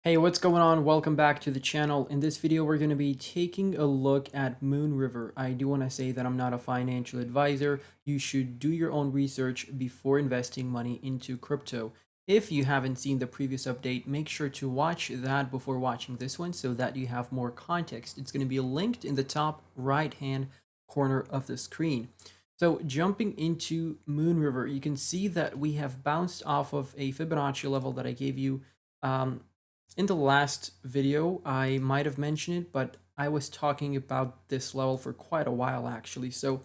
Hey, what's going on? Welcome back to the channel. In this video, we're going to be taking a look at Moonriver. I do want to say that I'm not a financial advisor. You should do your own research before investing money into crypto. If you haven't seen the previous update, make sure to watch that before watching this one so that you have more context. It's going to be linked in the top right-hand corner of the screen. So jumping into Moonriver, you can see that we have bounced off of a Fibonacci level that I gave you in the last video. I might have mentioned it, but I was talking about this level for quite a while actually. So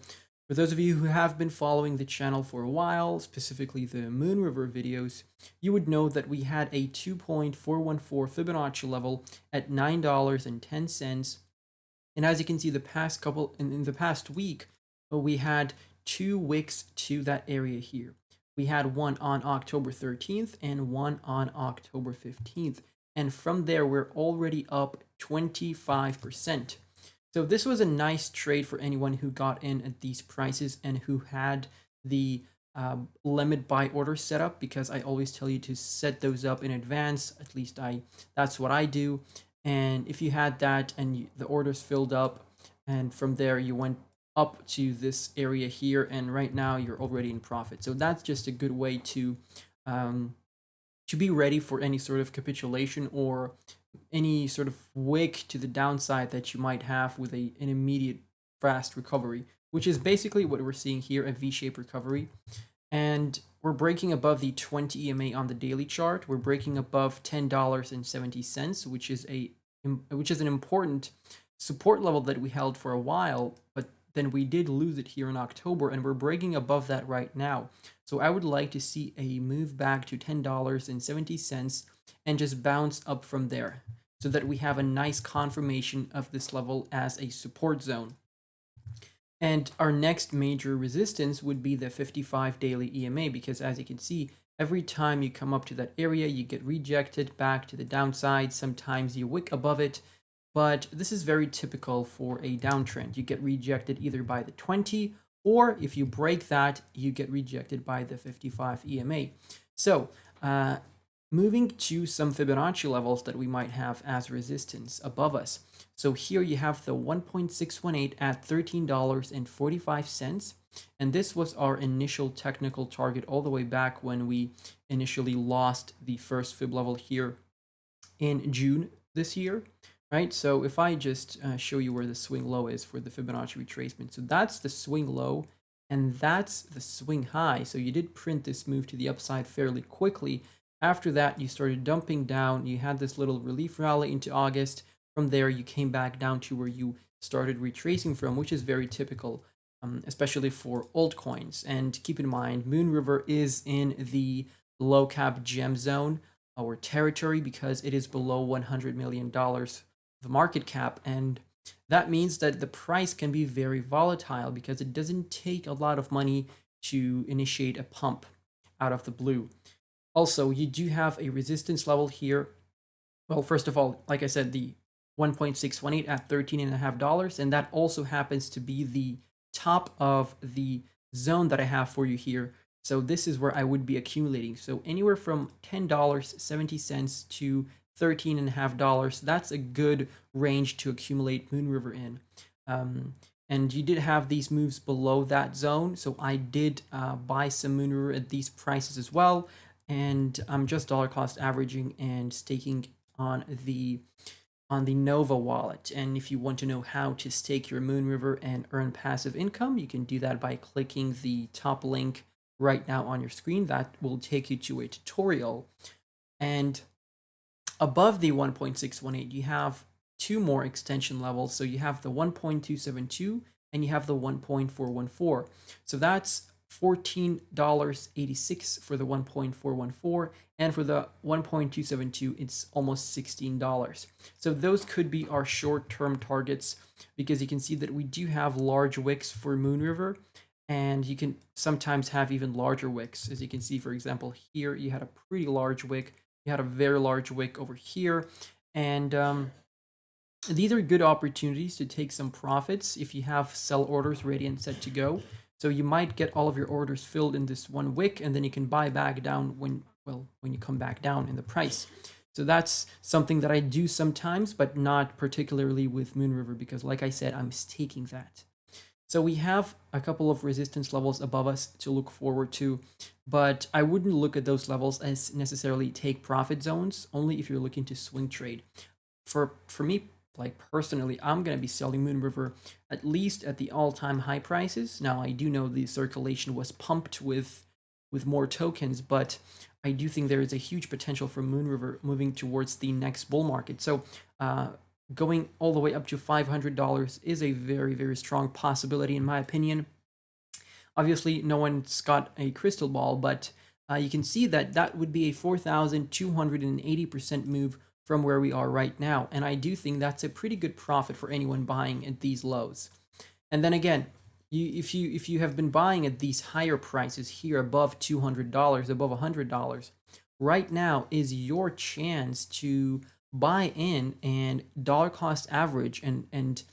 for those of you who have been following the channel for a while, specifically the Moonriver videos, you would know that we had a 2.414 Fibonacci level at $9.10. And as you can see, the past couple in the past week, we had two wicks to that area here. We had one on October 13th and one on October 15th. And from there, we're already up 25%. So this was a nice trade for anyone who got in at these prices and who had the limit buy order set up, because I always tell you to set those up in advance. At least that's what I do. And if you had that and the orders filled up, and from there you went up to this area here, and right now you're already in profit. So that's just a good way to be ready for any sort of capitulation or any sort of wick to the downside that you might have with an immediate fast recovery, which is basically what we're seeing here, a V-shaped recovery. And we're breaking above the 20 EMA on the daily chart. We're breaking above $10.70, which is an important support level that we held for a while, but then we did lose it here in October, and we're breaking above that right now. So I would like to see a move back to $10.70 and just bounce up from there so that we have a nice confirmation of this level as a support zone. And our next major resistance would be the 55 daily EMA, because as you can see, every time you come up to that area, you get rejected back to the downside. Sometimes you wick above it, but this is very typical for a downtrend. You get rejected either by the 20, or if you break that, you get rejected by the 55 EMA. So moving to some Fibonacci levels that we might have as resistance above us. So here you have the 1.618 at $13.45. And this was our initial technical target all the way back when we initially lost the first fib level here in June this year. Right, so if I just show you where the swing low is for the Fibonacci retracement. So that's the swing low, and that's the swing high. So you did print this move to the upside fairly quickly. After that, you started dumping down. You had this little relief rally into August. From there, you came back down to where you started retracing from, which is very typical, especially for altcoins. And keep in mind, Moonriver is in the low cap gem zone or territory because it is below $100 million the market cap, and that means that the price can be very volatile because it doesn't take a lot of money to initiate a pump out of the blue. Also, you do have a resistance level here. Well, first of all, like I said, the 1.618 at $13.50, and that also happens to be the top of the zone that I have for you here. So this is where I would be accumulating. So anywhere from $10.70 to $13.50, that's a good range to accumulate Moonriver in. And you did have these moves below that zone, so I did buy some Moonriver at these prices as well, and I'm just dollar cost averaging and staking on the Nova wallet. And if you want to know how to stake your Moonriver and earn passive income, you can do that by clicking the top link right now on your screen. That will take you to a tutorial. And above the 1.618, you have two more extension levels. So you have the 1.272 and you have the 1.414. So that's $14.86 for the 1.414, and for the 1.272, it's almost $16. So those could be our short-term targets, because you can see that we do have large wicks for Moonriver, and you can sometimes have even larger wicks. As you can see, for example, here you had a pretty large wick. You had a very large wick over here, and these are good opportunities to take some profits if you have sell orders ready and set to go. So you might get all of your orders filled in this one wick, and then you can buy back down when you come back down in the price. So that's something that I do sometimes, but not particularly with Moonriver because like I said, I'm staking that. So we have a couple of resistance levels above us to look forward to, but I wouldn't look at those levels as necessarily take profit zones, only if you're looking to swing trade. For me, like personally, I'm going to be selling Moonriver at least at the all-time high prices. Now, I do know the circulation was pumped with more tokens, but I do think there is a huge potential for Moonriver moving towards the next bull market. So going all the way up to $500 is a very, very strong possibility in my opinion. Obviously, no one's got a crystal ball, but you can see that that would be a 4,280% move from where we are right now. And I do think that's a pretty good profit for anyone buying at these lows. And then again, if you have been buying at these higher prices here above $200, above $100, right now is your chance to buy in and dollar cost average and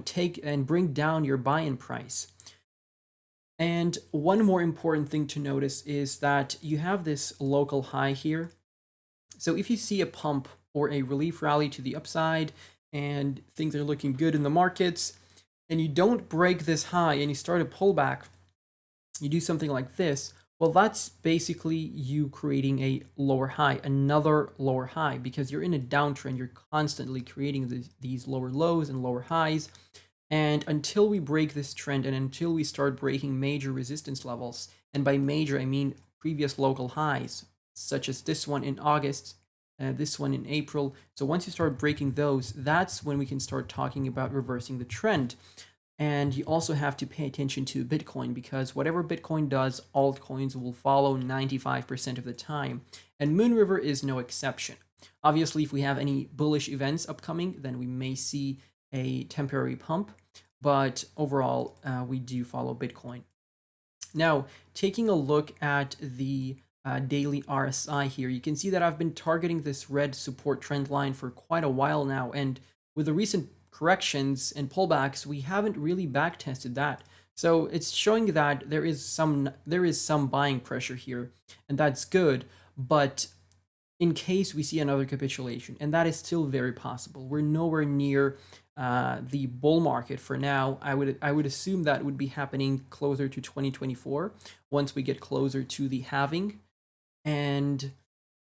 take and bring down your buy-in price. And one more important thing to notice is that you have this local high here. So if you see a pump or a relief rally to the upside and things are looking good in the markets and you don't break this high and you start a pullback, you do something like this, well, that's basically you creating a lower high, another lower high, because you're in a downtrend. You're constantly creating these lower lows and lower highs. And until we break this trend and until we start breaking major resistance levels, and by major, I mean previous local highs, such as this one in August, this one in April. So once you start breaking those, that's when we can start talking about reversing the trend. And you also have to pay attention to Bitcoin because whatever Bitcoin does, altcoins will follow 95% of the time. And Moonriver is no exception. Obviously, if we have any bullish events upcoming, then we may see a temporary pump. But overall, we do follow Bitcoin. Now, taking a look at the daily RSI here, you can see that I've been targeting this red support trend line for quite a while now. And with the recent corrections and pullbacks, we haven't really back tested that. So it's showing that there is some buying pressure here, and that's good. But in case we see another capitulation, and that is still very possible, we're nowhere near the bull market for now. I would assume that would be happening closer to 2024 once we get closer to the halving. And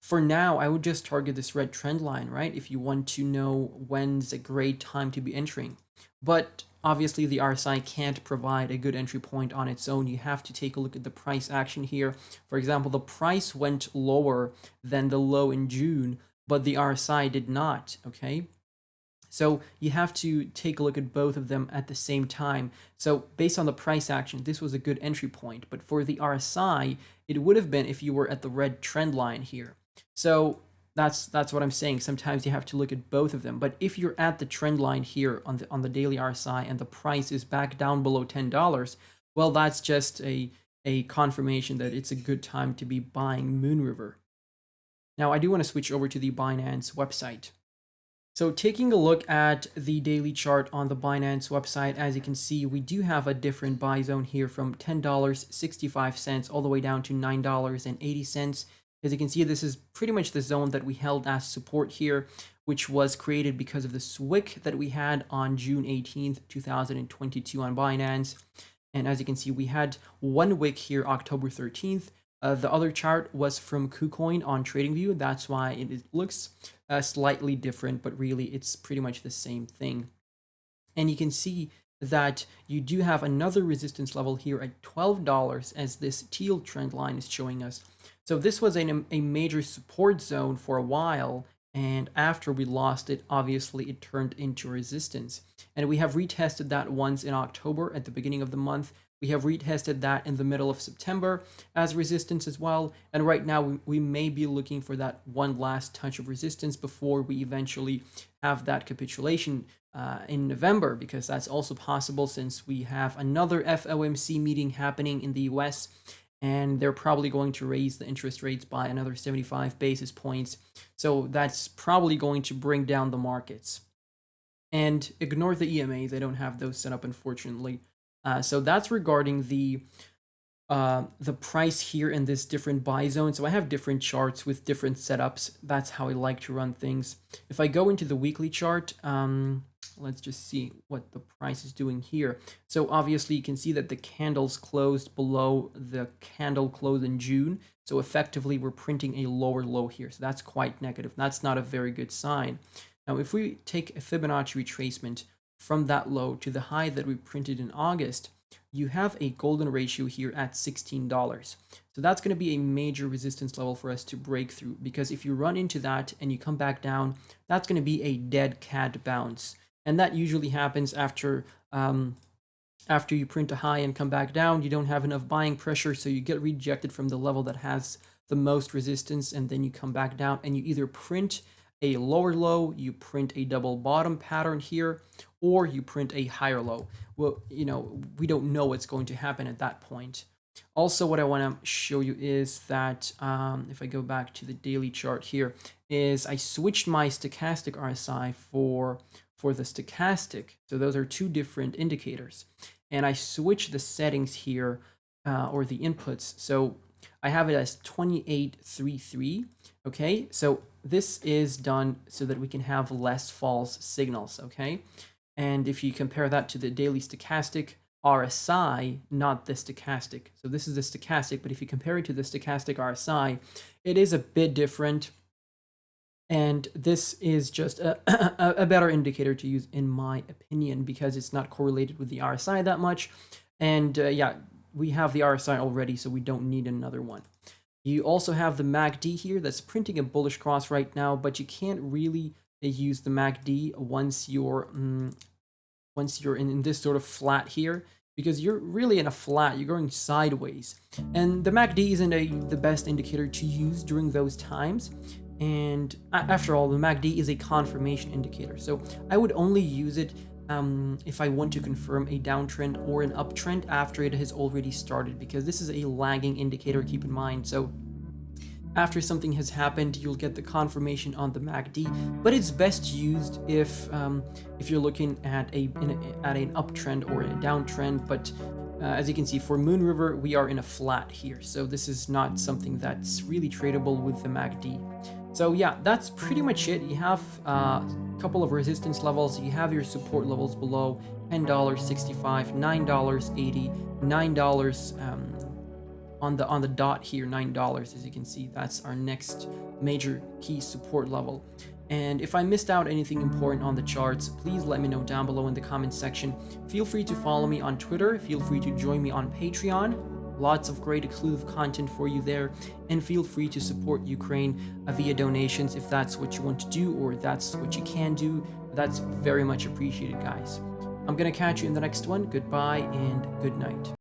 for now, I would just target this red trend line, right? If you want to know when's a great time to be entering. But obviously the RSI can't provide a good entry point on its own. You have to take a look at the price action here. For example, the price went lower than the low in June, but the RSI did not, okay? So you have to take a look at both of them at the same time. So based on the price action, this was a good entry point. But for the RSI, it would have been if you were at the red trend line here. So that's what I'm saying. Sometimes you have to look at both of them. But if you're at the trend line here on the daily RSI and the price is back down below $10, well, that's just a confirmation that it's a good time to be buying Moonriver. Now, I do want to switch over to the Binance website. So taking a look at the daily chart on the Binance website, as you can see, we do have a different buy zone here from $10.65 all the way down to $9.80. As you can see, this is pretty much the zone that we held as support here, which was created because of the wick that we had on June 18th, 2022 on Binance. And as you can see, we had one wick here October 13th. The other chart was from KuCoin on TradingView. That's why it looks slightly different, but really it's pretty much the same thing. And you can see that you do have another resistance level here at $12 as this teal trend line is showing us. So this was a major support zone for a while, and after we lost it, obviously it turned into resistance. And we have retested that once in October at the beginning of the month. We have retested that in the middle of September as resistance as well. And right now we may be looking for that one last touch of resistance before we eventually have that capitulation in November, because that's also possible since we have another FOMC meeting happening in the US. And they're probably going to raise the interest rates by another 75 basis points. So that's probably going to bring down the markets. And ignore the EMAs. I don't have those set up, unfortunately. So that's regarding the the price here in this different buy zone. So I have different charts with different setups. That's how I like to run things. If I go into the weekly chart, let's just see what the price is doing here. So obviously you can see that the candles closed below the candle close in June. So effectively we're printing a lower low here. So that's quite negative. That's not a very good sign. Now, if we take a Fibonacci retracement from that low to the high that we printed in August, you have a golden ratio here at $16. So that's going to be a major resistance level for us to break through, because if you run into that and you come back down, that's going to be a dead cat bounce. And that usually happens after you print a high and come back down. You don't have enough buying pressure, so you get rejected from the level that has the most resistance, and then you come back down and you either print a lower low, you print a double bottom pattern here, or you print a higher low. Well, we don't know what's going to happen at that point. Also, what I want to show you is that if I go back to the daily chart here, is I switched my Stochastic Rsi for the stochastic. So those are two different indicators. And I switched the settings here, or the inputs. So I have it as 2833. Okay, so this is done so that we can have less false signals. Okay, and if you compare that to the daily stochastic RSI, not the stochastic. So this is the stochastic, but if you compare it to the stochastic RSI, it is a bit different. And this is just a better indicator to use, in my opinion, because it's not correlated with the RSI that much. And yeah, we have the RSI already, so we don't need another one. You also have the MACD here that's printing a bullish cross right now, but you can't really use the MACD once you're in this sort of flat here, because you're really in a flat, you're going sideways. And the MACD isn't the best indicator to use during those times. And after all, the MACD is a confirmation indicator. So I would only use it if I want to confirm a downtrend or an uptrend after it has already started, because this is a lagging indicator, keep in mind. So after something has happened, you'll get the confirmation on the MACD, but it's best used if you're looking at an uptrend or a downtrend. But as you can see, for Moonriver, we are in a flat here, so this is not something that's really tradable with the MACD. So yeah, that's pretty much it. You have a couple of resistance levels. You have your support levels below $10.65, $9.80, $9 on the dot here, $9. As you can see, that's our next major key support level. And if I missed out anything important on the charts, please let me know down below in the comments section. Feel free to follow me on Twitter. Feel free to join me on Patreon. Lots of great exclusive content for you there. And feel free to support Ukraine via donations if that's what you want to do, or that's what you can do. That's very much appreciated, guys. I'm gonna catch you in the next one. Goodbye and good night.